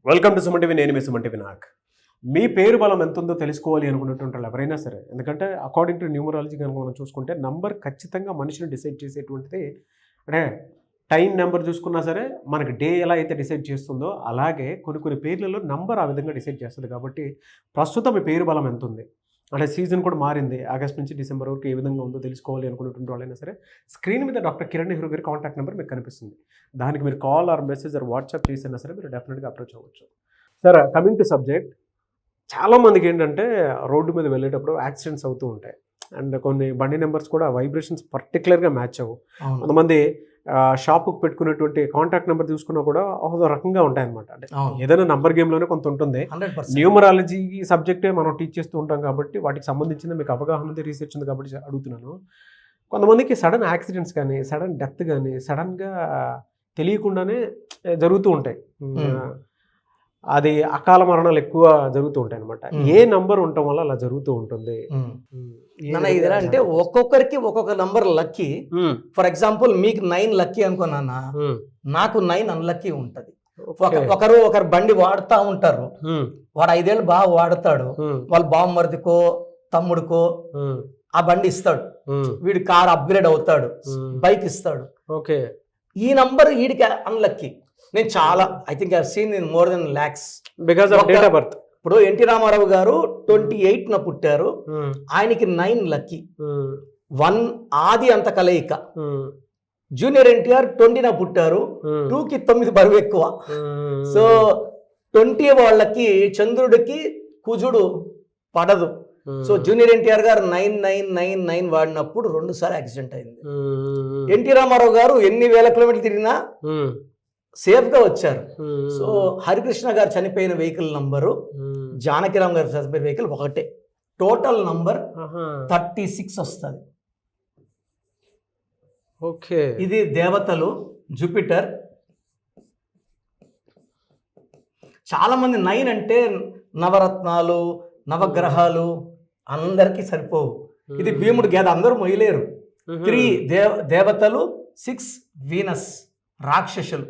Welcome to Suman TV. నేను మీ Suman TV. మీ పేరు బలం ఎంత ఉందో తెలుసుకోవాలి అనుకున్నటువంటి వాళ్ళు ఎవరైనా సరే, ఎందుకంటే అకార్డింగ్ టు న్యూమరాలజీ కనుక మనం చూసుకుంటే నంబర్ ఖచ్చితంగా మనిషిని డిసైడ్ చేసేటువంటిది. అంటే టైం నెంబర్ చూసుకున్నా సరే మనకి డే ఎలా అయితే డిసైడ్ చేస్తుందో అలాగే కొన్ని పేర్లలో నంబర్ ఆ విధంగా డిసైడ్ చేస్తుంది. కాబట్టి ప్రస్తుతం మీ పేరు బలం ఎంత ఉంది అంటే సీజన్ కూడా మారింది, ఆగస్ట్ నుంచి డిసెంబర్ వరకు ఏ విధంగా ఉందో తెలుసుకోవాలి అనుకున్నటువంటి వాళ్ళైనా సరే స్క్రీన్ మీద డాక్టర్ కిరణ్ నెహ్రూ గారి కాంటాక్ట్ నెంబర్ మీకు కనిపిస్తుంది. దానికి మీరు call or message or WhatsApp చేసినా సరే మీరు డెఫినెట్గా అప్రోచ్ అవ్వచ్చు. సార్, కమింగ్ టు సబ్జెక్ట్, చాలామందికి ఏంటంటే రోడ్డు మీద వెళ్ళేటప్పుడు యాక్సిడెంట్స్ అవుతూ ఉంటాయి అండ్ కొన్ని బండి నెంబర్స్ కూడా వైబ్రేషన్స్ పర్టికులర్గా మ్యాచ్ అవ్వు. కొంతమంది షాపుకు పెట్టుకునేటువంటి కాంటాక్ట్ నెంబర్ చూసుకున్నా కూడా ఒక రకంగా ఉంటాయన్నమాట. అంటే ఏదైనా నంబర్ గేమ్లోనే కొంత ఉంటుంది. న్యూమరాలజీ సబ్జెక్టే మనం టీచ్ చేస్తూ ఉంటాం కాబట్టి వాటికి సంబంధించిన మీకు అవగాహన ఉంది, రీసెర్చ్ ఉంది కాబట్టి అడుగుతున్నాను. కొంతమందికి సడన్ యాక్సిడెంట్స్ కానీ సడన్ డెత్ కానీ సడన్గా తెలియకుండానే జరుగుతూ ఉంటాయి. అది అకాల మరణాలు ఎక్కువ జరుగుతూ ఉంటాయి అనమాట. ఏ నంబర్ ఉండటం వల్ల అలా జరుగుతూ ఉంటుంది? ఇది అంటే ఒక్కొక్కరికి ఒక్కొక్క నంబర్ లక్కీ. ఫర్ ఎగ్జాంపుల్ మీకు 9 లక్కీ అనుకున్నా, నాకు 9 అన్లక్కీ ఉంటది. ఒకరు బండి వాడుతూ ఉంటారు, వాడు 5 ఏళ్ళు బాగా వాడతాడు, వాళ్ళ బామ్మర్దికో తమ్ముడికో ఆ బండి ఇస్తాడు, వీడి కార్ అప్గ్రేడ్ అవుతాడు, బైక్ ఇస్తాడు. ఓకే, ఈ నంబర్ వీడికి అన్లక్కీ. నేను చాలా I think I have seen in more than lakhs because of date of birth. ఇప్పుడు ఎన్టీ రామారావు గారు 28న పుట్టారు, ఆయనకి 9 లక్కీ. 1 ఆది అంత కలయిక. జూనియర్ ఎన్టీఆర్ 20న పుట్టారు, 2కి 9 బరువు ఎక్కువ. సో 20 వాళ్ళకి చంద్రుడికి కుజుడు పడదు. సో జూనియర్ ఎన్టీఆర్ గారు 9999 వాడినప్పుడు 2 సార్లు యాక్సిడెంట్ అయింది. ఎన్టీ రామారావు గారు ఎన్ని వేల కిలోమీటర్లు తిరిగినా సేఫ్ గా వచ్చారు. సో హరికృష్ణ గారు చనిపోయిన వెహికల్ నంబరు, జానకిరామ్ గారు చనిపోయిన వెహికల్ ఒకటే. టోటల్ నంబర్ 36 వస్తుంది. ఓకే, ఇది దేవతలు, జూపిటర్. చాలా మంది 9 అంటే నవరత్నాలు, నవగ్రహాలు అందరికీ సరిపోవు. ఇది భీముడు గేద, అందరూ మొయ్యలేరు. 3 దేవతలు, 6 వీనస్ రాక్షసులు.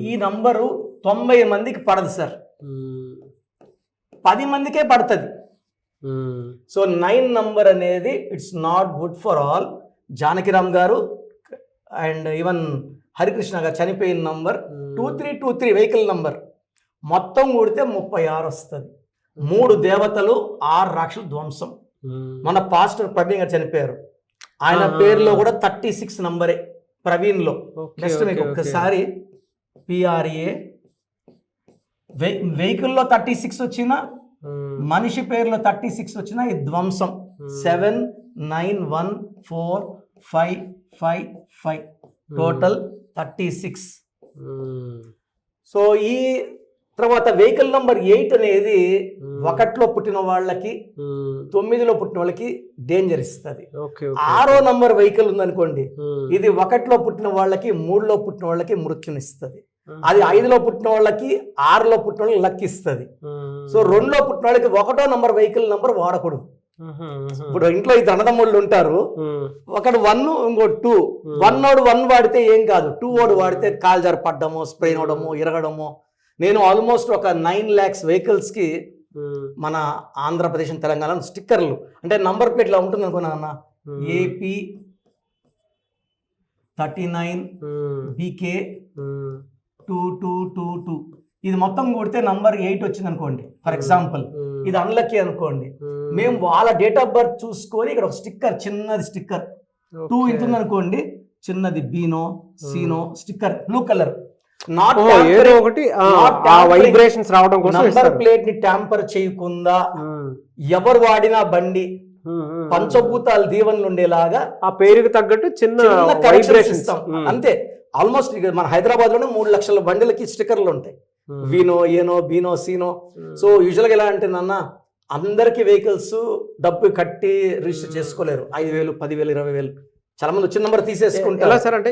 ఈ నంబరు 90 మందికి పడదు సార్, 10 మందికే పడుతుంది. సో 9 నంబర్ అనేది it's not good for all. Janakiram గారు అండ్ ఈవెన్ హరికృష్ణ గారు చనిపోయిన నంబర్ 2323 వెహికల్ నంబర్ మొత్తం కూడితే 36 వస్తుంది. 3 దేవతలు, 6 రాక్షసులు ధ్వంసం. మన పాస్టర్ ప్రవీణ్ గారు చనిపోయారు, ఆయన పేరులో కూడా 36 నంబరే ప్రవీణ్ లో. నెక్స్ట్ మీకు ఒక్కసారి PRA వెహికల్లో 36 వచ్చినా, మనిషి పేరులో 36 వచ్చినా ఈ ధ్వంసం. 7914555 టోటల్ 36. సో ఈ తర్వాత వెహికల్ నంబర్ 8 అనేది 1లో పుట్టిన వాళ్ళకి, 9లో పుట్టిన వాళ్ళకి డేంజర్ ఇస్తుంది. 6వ నంబర్ వెహికల్ ఉందనుకోండి, ఇది 1లో పుట్టిన వాళ్ళకి, 3లో పుట్టిన వాళ్ళకి మృత్యునిస్తుంది. అది 5లో పుట్టిన వాళ్ళకి, 6లో పుట్టిన వాళ్ళకి లక్ ఇస్తుంది. సో 2లో పుట్టిన వాళ్ళకి 1వ నంబర్ వెహికల్ నంబర్ వాడకూడదు. ఇప్పుడు ఇంట్లో 2 అన్నదమ్ముళ్ళు ఉంటారు, ఒకడు 1 ఇంకో 2. 1 వాడు 1 వాడితే ఏం కాదు, 2 వాడు వాడితే కాలు జారి పడ్డమో, స్ప్రెయిన్ అవడమో, ఇరగడమో. నేను ఆల్మోస్ట్ ఒక 9 lakhs వెహికల్స్ కి మన ఆంధ్రప్రదేశ్, తెలంగాణ స్టిక్కర్లు అంటే నంబర్ ప్లేట్ లా ఉంటుంది అనుకున్నా అన్న, AP 39 BK 2222. ఇది మొత్తం కొడితే నంబర్ 8 వచ్చింది అనుకోండి. ఫర్ ఎగ్జాంపుల్ ఇది అన్లక్కీ అనుకోండి. మేము వాళ్ళ డేట్ ఆఫ్ బర్త్ చూసుకొని ఇక్కడ ఒక స్టిక్కర్, చిన్నది స్టిక్కర్ 2 ఇంత ఉంది అనుకోండి, చిన్నది బీనో సీనో sticker blue colour. Number plate ని ట్యాంపర్ చేయకుండా ఎవరు వాడినా బండి పంచభూతాలు దీవెనలు ఉండేలాగా ఆ పేరుకి తగ్గట్టు చిన్న కరెక్షన్స్ ఇస్తాం అంతే. ఆల్మోస్ట్ మన హైదరాబాద్ లోనే 3 లక్షల బండిలకి స్టిక్కర్లు ఉంటాయి, వీనో, ఏనో, బీనో, సీనో. సో యూజువల్గా ఎలా అంటే నాన్న, అందరికి వెహికల్స్ డబ్బు కట్టి రిజిస్టర్ చేసుకోలేరు. 5,000, 10,000, 20,000 చాలా మంది వచ్చిన నెంబర్ తీసేసుకుంటారు. ఎలా సార్ అంటే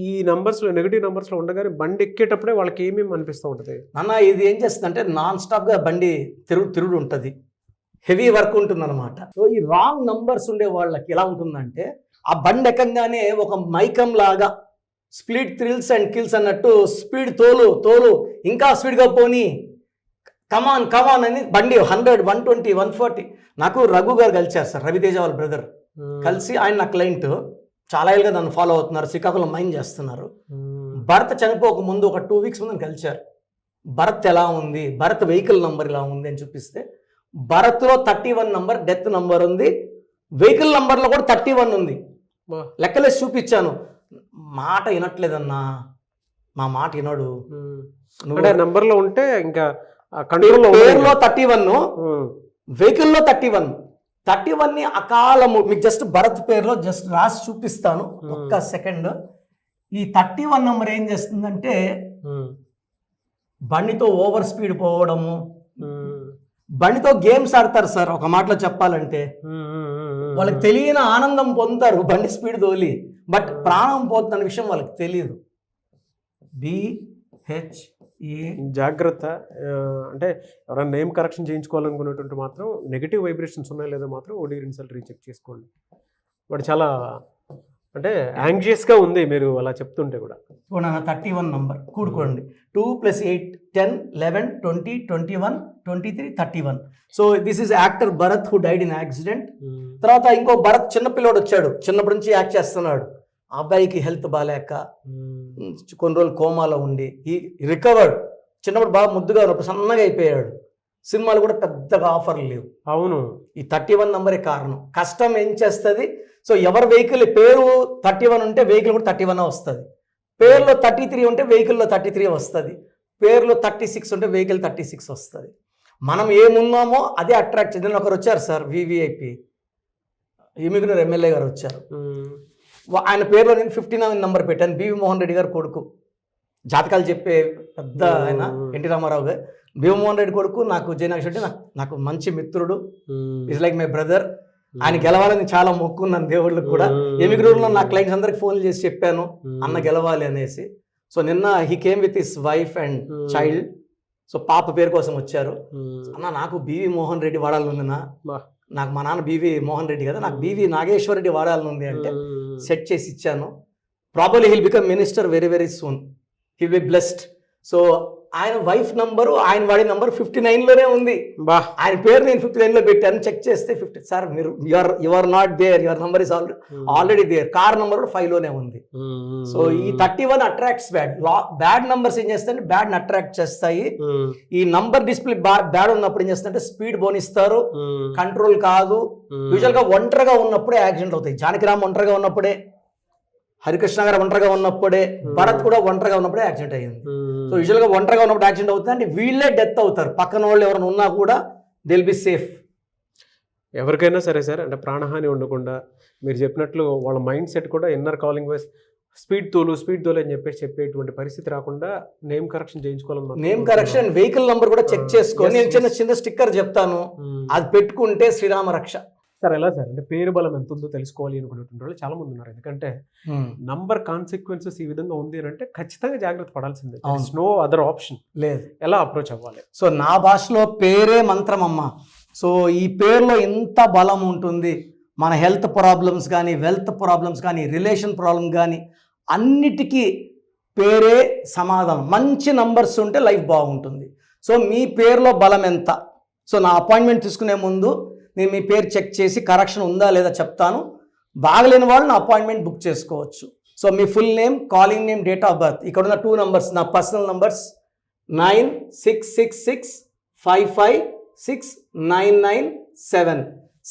ఈ నంబర్స్ లో, నెగిటివ్ నంబర్స్ లో ఉండగానే బండి ఎక్కేటప్పుడే వాళ్ళకి ఏమేమి అనిపిస్తూ ఉంటుంది నాన్న? ఇది ఏం చేస్తుంది అంటే నాన్ స్టాప్ గా బండి తిరుగుడు ఉంటుంది, హెవీ వర్క్ ఉంటుంది అనమాట. సో ఈ రాంగ్ నంబర్స్ ఉండే వాళ్ళకి ఎలా ఉంటుందంటే, ఆ బండి ఎక్కగానే ఒక మైకం లాగా స్పీడ్ థ్రిల్స్ అండ్ కిల్స్ అన్నట్టు స్పీడ్ తోలు ఇంకా స్పీడ్గా పోనీ, కమాన్ అని బండి 100, 120, 140. నాకు రఘు గారు కలిసారు సార్, రవితేజ వాళ్ళ బ్రదర్. కలిసి ఆయన నా క్లయింట్, చాలా ఏళ్ళుగా నన్ను ఫాలో అవుతున్నారు, శ్రీకాకుళం మైన్ చేస్తున్నారు. భరత్ చనిపోక ముందు ఒక 2 weeks ముందు కలిశారు. భరత్ ఎలా ఉంది, భరత్ వెహికల్ నంబర్ ఇలా ఉంది అని చూపిస్తే, భరత్లో 31 నంబర్ డెత్ నంబర్ ఉంది, వెహికల్ నంబర్లో కూడా 31 ఉంది. లెక్కలేసి చూపించాను. మాట వినట్లేదన్నా, మా మాట వినడు. నంబర్లో ఉంటే ఇంకా పేరులో 31, వెహికల్లో 31ని అకాలము మీకు జస్ట్ భరత్ పేరులో జస్ట్ రాసి చూపిస్తాను, ఒక్క సెకండ్. ఈ 31 నంబర్ ఏం చేస్తుందంటే బండితో ఓవర్ స్పీడ్ పోవడము, బండితో గేమ్స్ ఆడతారు సార్. ఒక మాటలో చెప్పాలంటే వాళ్ళకి తెలియని ఆనందం పొందుతారు బండి స్పీడ్ తోలి, బట్ ప్రాణం పోతున్న విషయం వాళ్ళకి తెలియదు. జాగ్రత్త. అంటే ఎవరైనా నేమ్ కరెక్షన్ చేయించుకోవాలనుకున్నటువంటి మాత్రం నెగిటివ్ వైబ్రేషన్స్ ఉన్నాయో లేదో మాత్రం ఓడి రిన్సల్ట్ రీచెక్ చేసుకోండి. వాడు చాలా అంటే యాంగ్జియస్గా ఉంది మీరు అలా చెప్తుంటే కూడా. 31 నంబర్ కూడుకోండి, 2 + 8 10 11 20 21 23 31. So this is actor Bharath who died in accident. తర్వాత ఇంకో భరత్ చిన్నపిల్లోడు వచ్చాడు, చిన్నప్పటి నుంచి యాక్ట్ చేస్తున్నాడు. ఆ అబ్బాయికి హెల్త్ బాగాలేక కొన్ని రోజులు కోమాలో ఉండి ఈ రికవర్డ్. చిన్నప్పుడు బాగా ముద్దుగా ఉన్నప్పుడు సన్నగా అయిపోయాడు. సినిమాలు కూడా పెద్దగా ఆఫర్లు లేవు. అవును, ఈ 31 నంబరే కారణం. కష్టం ఏం చేస్తుంది, సో ఎవరి వెహికల్ పేరు 31 ఉంటే వెహికల్ కూడా 31 వస్తుంది, పేరులో 33 ఉంటే వెహికల్లో 33 వస్తుంది, పేరులో 36 ఉంటే వెహికల్ 36 వస్తుంది. మనం ఏమున్నామో అదే అట్రాక్ట్ చేద్దాం. ఒకరు వచ్చారు సార్, వివిఐపి ఎమ్మిగనూరు ఎమ్మెల్యే గారు వచ్చారు. ఆయన పేరులో నేను 59 నంబర్ పెట్టాను. బివి మోహన్ రెడ్డి గారు కొడుకు, జాతకాలు చెప్పే పెద్ద ఆయన, ఎన్టీ రామారావు గారు. బివి మోహన్ రెడ్డి కొడుకు నాకు జయనాగేశ్వర రెడ్డి నాకు మంచి మిత్రుడు, ఈజ్ లైక్ మై బ్రదర్. ఆయన గెలవాలని చాలా మొక్కున్నాను దేవుళ్ళకి కూడా. ఎమిగ్రూర్లో నా క్లయింట్స్ అందరికి ఫోన్లు చేసి చెప్పాను అన్న గెలవాలి అనేసి. సో నిన్న he came with his wife and child. So పాప పేరు కోసం వచ్చారు. అన్న నాకు బివి మోహన్ రెడ్డి వాడాలని ఉందినా, నాకు మా నాన్న బివి మోహన్ రెడ్డి కదా, నాకు బివి నాగేశ్వర రెడ్డి వాడాలని ఉంది అంటే సెట్ చేసి ఇచ్చాను. Probably hill become minister very very soon, hill be blessed. So ఆయన వైఫ్ నంబరు ఆయన వాడి నంబర్ 59లోనే ఉంది. ఆయన పేరు నేను 59లో పెట్టాను. చెక్ చేస్తే 50. సార్ మీరు you are not there, your number is already there. Car number కూడా 5లోనే ఉంది. సో ఈ 31 అట్రాక్ట్స్ బ్యాడ్ నంబర్స్ ఏం చేస్తాయంటే బ్యాడ్ ని అట్రాక్ట్ చేస్తాయి. ఈ నంబర్ డిస్ప్లే బ్యాడ్ ఉన్నప్పుడు ఏం చేస్తారంటే స్పీడ్ బోనిస్తారు, కంట్రోల్ కాదు. యూజువల్ గా ఒంటరిగా ఉన్నప్పుడే యాక్సిడెంట్ అవుతాయి. జానకిరామ్ ఒంటరిగా ఉన్నప్పుడే, హరికృష్ణ గారు ఒంటరిగా ఉన్నప్పుడే, భరత్ కూడా ఒంటరిగా ఉన్నప్పుడే యాక్సిడెంట్ అయ్యింది. సో యూజువల్గా ఒంటరిగా ఉన్నప్పుడు యాక్సిడెంట్ అవుతుంది అంటే వీళ్ళే డెత్ అవుతారు. పక్కన వాళ్ళు ఎవరైనా ఉన్నా కూడా దిల్ బి సేఫ్. ఎవరికైనా సరే సార్, అంటే ప్రాణహాని ఉండకుండా మీరు చెప్పినట్లు వాళ్ళ మైండ్ సెట్ కూడా ఇన్నర్ కాలింగ్ వైస్ స్పీడ్ తోలు అని చెప్పేటువంటి పరిస్థితి రాకుండా నేమ్ కరెక్షన్ చేయించుకోవాలి. నేమ్ కరెక్షన్, వెహికల్ నంబర్ కూడా చెక్ చేసుకొని నేను చిన్న స్టిక్కర్ చెప్తాను, అది పెట్టుకుంటే శ్రీరామ రక్ష. సార్ ఎలా సార్, అంటే పేరు బలం ఎంత ఉందో తెలుసుకోవాలి అనుకునేటువంటి వాళ్ళు చాలా మంది ఉన్నారు. ఎందుకంటే నంబర్ కాన్సిక్వెన్సెస్ ఈ విధంగా ఉంది అని అంటే ఖచ్చితంగా జాగ్రత్త పడాల్సిందే, నో అదర్ ఆప్షన్ లేదు. ఎలా అప్రోచ్ అవ్వాలి? సో నా భాషలో పేరే మంత్రం అమ్మ. సో ఈ పేరులో ఎంత బలం ఉంటుంది, మన హెల్త్ ప్రాబ్లమ్స్ కానీ, వెల్త్ ప్రాబ్లమ్స్ కానీ, రిలేషన్ ప్రాబ్లమ్ కానీ అన్నిటికీ పేరే సమాధానం. మంచి నంబర్స్ ఉంటే లైఫ్ బాగుంటుంది. సో మీ పేరులో బలం ఎంత? సో నా అపాయింట్మెంట్ తీసుకునే ముందు నేను మీ పేరు చెక్ చేసి కరెక్షన్ ఉందా లేదా చెప్తాను. బాగలేని వాళ్ళు నా అపాయింట్మెంట్ బుక్ చేసుకోవచ్చు. So me full name, calling name, date of birth, ఇక్కడ ఉన్న 2 నంబర్స్ నా పర్సనల్ నంబర్స్ 9666556997,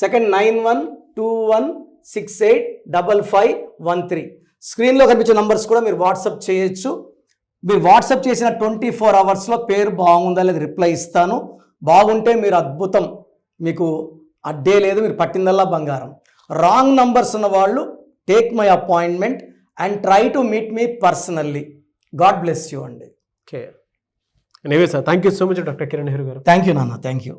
సెకండ్ 9121685513. స్క్రీన్లో కనిపించే నంబర్స్ కూడా మీరు వాట్సాప్ చేయొచ్చు. మీరు వాట్సాప్ చేసిన 24 అవర్స్లో పేరు బాగుందా లేదా రిప్లై ఇస్తాను. బాగుంటే మీరు అద్భుతం, మీకు అడ్డే లేదు, మీరు పట్టిందల్లా బంగారం. రాంగ్ నంబర్స్ ఉన్న వాళ్ళు take my appointment and try to meet me personally. God bless you అండి. Okay, anyway sir, thank you so much doctor Kiran Nehru garu. Thank you నాన్న, థ్యాంక్ యూ.